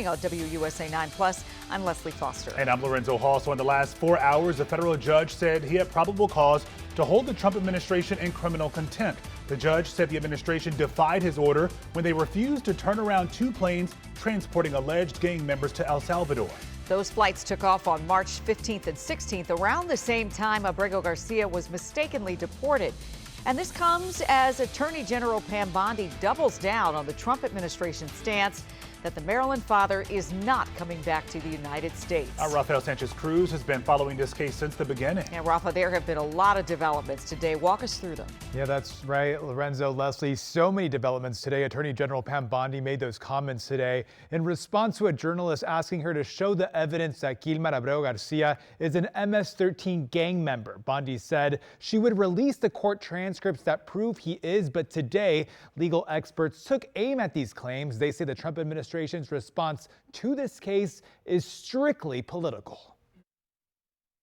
On WUSA 9 Plus, I'm Leslie Foster. And I'm Lorenzo Hall. So in the last 4 hours, a federal judge said he had probable cause to hold the Trump administration in criminal contempt. The judge said the administration defied his order when they refused to turn around 2 planes transporting alleged gang members to El Salvador. Those flights took off on March 15th and 16th. Around the same time, Abrego Garcia was mistakenly deported. And this comes as Attorney General Pam Bondi doubles down on the Trump administration's stance that the Maryland father is not coming back to the United States. Rafael Sanchez Cruz has been following this case since the beginning. And Rafa, there have been a lot of developments today. Walk us through them. Yeah, that's right, Lorenzo, Leslie. So many developments today. Attorney General Pam Bondi made those comments today in response to a journalist asking her to show the evidence that Gilmar Abrego Garcia is an MS-13 gang member. Bondi said she would release the court transcripts that prove he is, but today legal experts took aim at these claims. They say the Trump administration's response to this case is strictly political.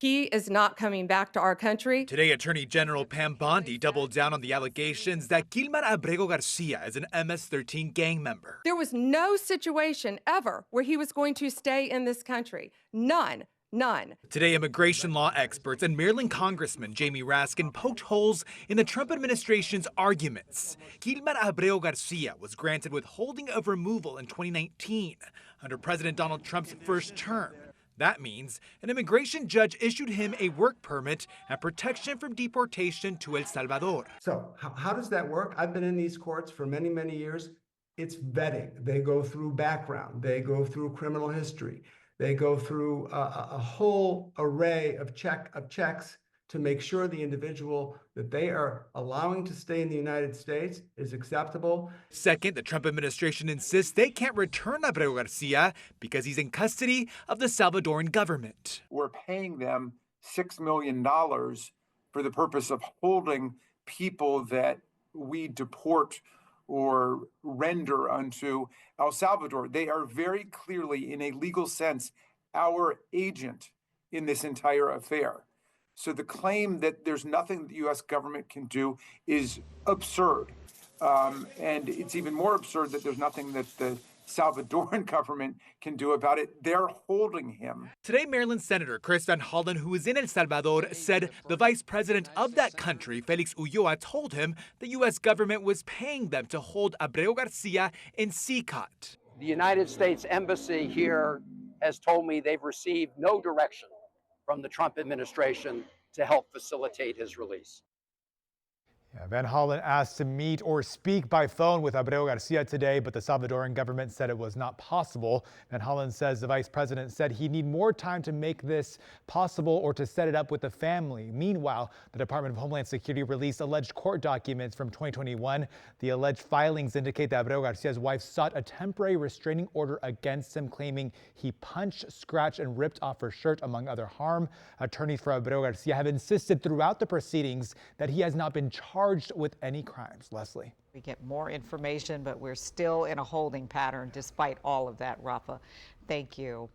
He is not coming back to our country. Today, Attorney General Pam Bondi doubled down on the allegations that Gilmar Abrego Garcia is an MS-13 gang member. There was no situation ever where he was going to stay in this country. None. None. Today, immigration law experts and Maryland Congressman Jamie Raskin poked holes in the Trump administration's arguments. Gilmar Abrego Garcia was granted withholding of removal in 2019 under President Donald Trump's first term. That means an immigration judge issued him a work permit and protection from deportation to El Salvador. So how does that work? I've been in these courts for many, many years. It's vetting. They go through background. They go through criminal history. They go through a whole array of checks to make sure the individual that they are allowing to stay in the United States is acceptable. Second, the Trump administration insists they can't return Abrego Garcia because he's in custody of the Salvadoran government. We're paying them $6 million for the purpose of holding people that we deport or render unto El Salvador. They are very clearly, in a legal sense, our agent in this entire affair. So the claim that there's nothing the U.S. government can do is absurd. And it's even more absurd that there's nothing that the Salvadoran government can do about it. They're holding him. Today, Maryland Senator Chris Van Hollen, who is in El Salvador, said the vice president of that country, Felix Ulloa, told him the U.S. government was paying them to hold Abrego Garcia in CCOT. The United States Embassy here has told me they've received no direction from the Trump administration to help facilitate his release. Van Hollen asked to meet or speak by phone with Abrego Garcia today, but the Salvadoran government said it was not possible. Van Hollen says the vice president said he'd need more time to make this possible or to set it up with the family. Meanwhile, the Department of Homeland Security released alleged court documents from 2021. The alleged filings indicate that Abrego Garcia's wife sought a temporary restraining order against him, claiming he punched, scratched, and ripped off her shirt, among other harm. Attorneys for Abrego Garcia have insisted throughout the proceedings that he has not been charged with any crimes. Leslie. We get more information, but we're still in a holding pattern despite all of that, Rafa. Thank you.